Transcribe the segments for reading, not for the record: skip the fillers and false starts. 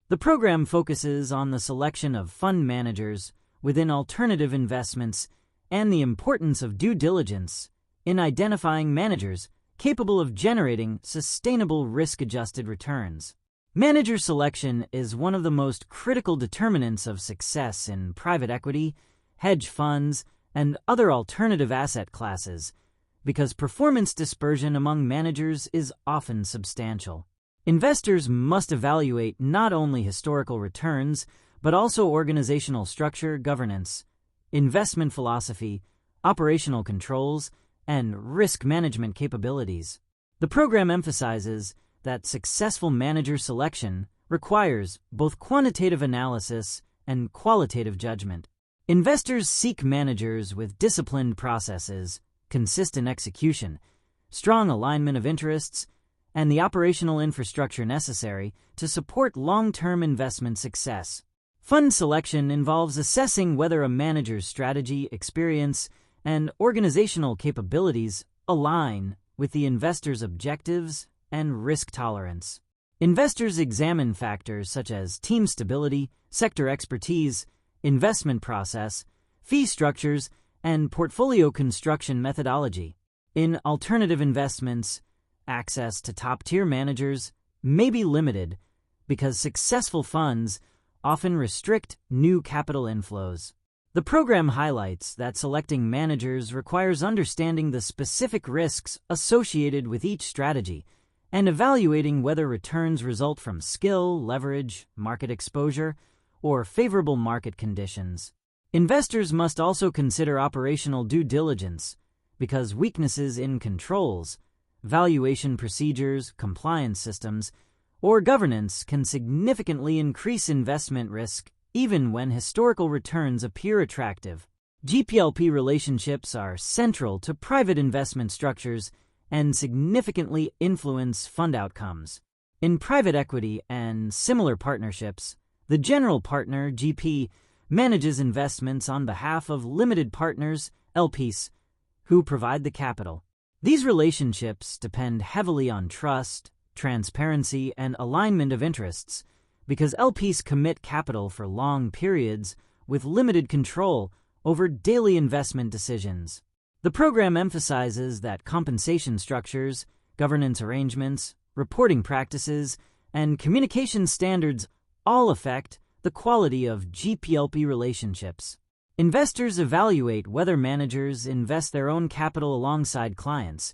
The program focuses on the selection of fund managers within alternative investments and the importance of due diligence in identifying managers capable of generating sustainable risk-adjusted returns. Manager selection is one of the most critical determinants of success in private equity, hedge funds, and other alternative asset classes, because performance dispersion among managers is often substantial. Investors must evaluate not only historical returns, but also organizational structure, governance, investment philosophy, operational controls, and risk management capabilities. The program emphasizes that successful manager selection requires both quantitative analysis and qualitative judgment. Investors seek managers with disciplined processes, consistent execution, strong alignment of interests, and the operational infrastructure necessary to support long-term investment success. Fund selection involves assessing whether a manager's strategy, experience, and organizational capabilities align with the investor's objectives and risk tolerance. Investors examine factors such as team stability, sector expertise, investment process, fee structures, and portfolio construction methodology. In alternative investments, access to top-tier managers may be limited because successful funds often restrict new capital inflows. The program highlights that selecting managers requires understanding the specific risks associated with each strategy and evaluating whether returns result from skill, leverage, market exposure, or favorable market conditions. Investors must also consider operational due diligence because weaknesses in controls, valuation procedures, compliance systems, or governance can significantly increase investment risk even when historical returns appear attractive. GPLP relationships are central to private investment structures and significantly influence fund outcomes. In private equity and similar partnerships, the general partner, GP, manages investments on behalf of limited partners, LPs, who provide the capital. These relationships depend heavily on trust, transparency, and alignment of interests because LPs commit capital for long periods with limited control over daily investment decisions. The program emphasizes that compensation structures, governance arrangements, reporting practices, and communication standards all affect the quality of GPLP relationships. Investors evaluate whether managers invest their own capital alongside clients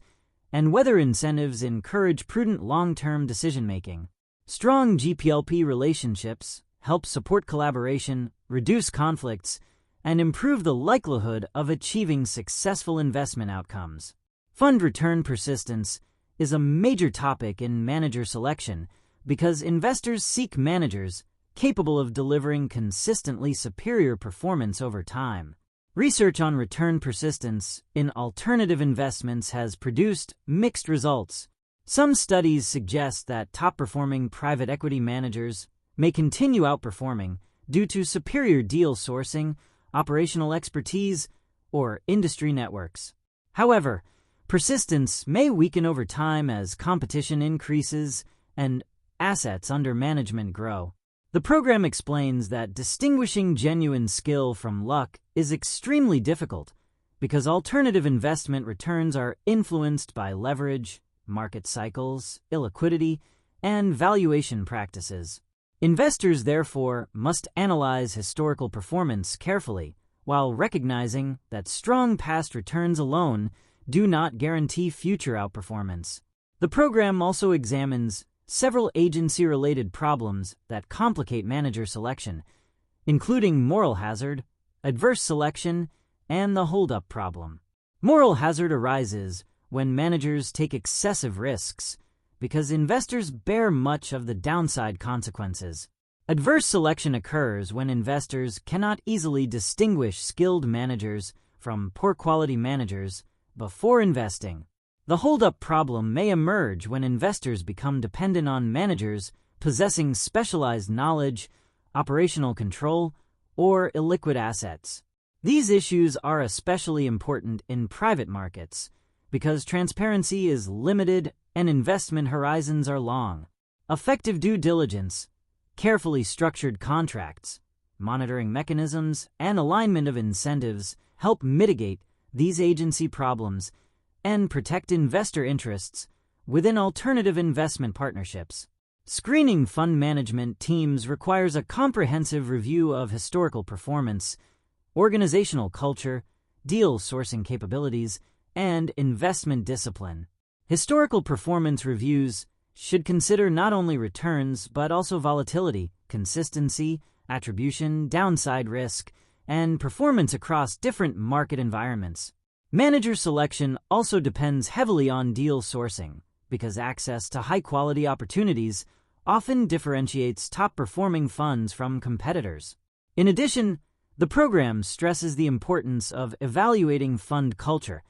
and whether incentives encourage prudent long-term decision-making. Strong GPLP relationships help support collaboration, reduce conflicts, and improve the likelihood of achieving successful investment outcomes. Fund return persistence is a major topic in manager selection because investors seek managers capable of delivering consistently superior performance over time. Research on return persistence in alternative investments has produced mixed results. Some studies suggest that top-performing private equity managers may continue outperforming due to superior deal sourcing, operational expertise, or industry networks. However, persistence may weaken over time as competition increases and assets under management grow. The program explains that distinguishing genuine skill from luck is extremely difficult because alternative investment returns are influenced by leverage, market cycles, illiquidity, and valuation practices. Investors, therefore, must analyze historical performance carefully while recognizing that strong past returns alone do not guarantee future outperformance. The program also examines several agency-related problems that complicate manager selection, including moral hazard, adverse selection, and the hold-up problem. Moral hazard arises when managers take excessive risks because investors bear much of the downside consequences. Adverse selection occurs when investors cannot easily distinguish skilled managers from poor-quality managers before investing. The hold-up problem may emerge when investors become dependent on managers possessing specialized knowledge, operational control, or illiquid assets. These issues are especially important in private markets because transparency is limited and investment horizons are long. Effective due diligence, Carefully structured contracts, monitoring mechanisms, and alignment of incentives help mitigate these agency problems and protect investor interests within alternative investment partnerships. Screening fund management teams requires a comprehensive review of historical performance, organizational culture, deal sourcing capabilities, and investment discipline. Historical performance reviews should consider not only returns but also volatility, consistency, attribution, downside risk, and performance across different market environments. Manager selection also depends heavily on deal sourcing, because access to high-quality opportunities often differentiates top-performing funds from competitors. In addition, the program stresses the importance of evaluating fund culture,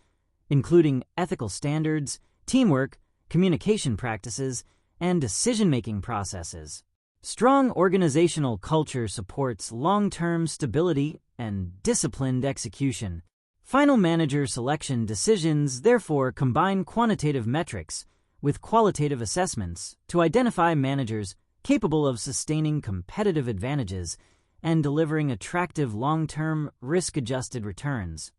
including ethical standards, teamwork, communication practices, and decision-making processes. Strong organizational culture supports long-term stability and disciplined execution. Final manager selection decisions therefore combine quantitative metrics with qualitative assessments to identify managers capable of sustaining competitive advantages and delivering attractive long-term risk-adjusted returns.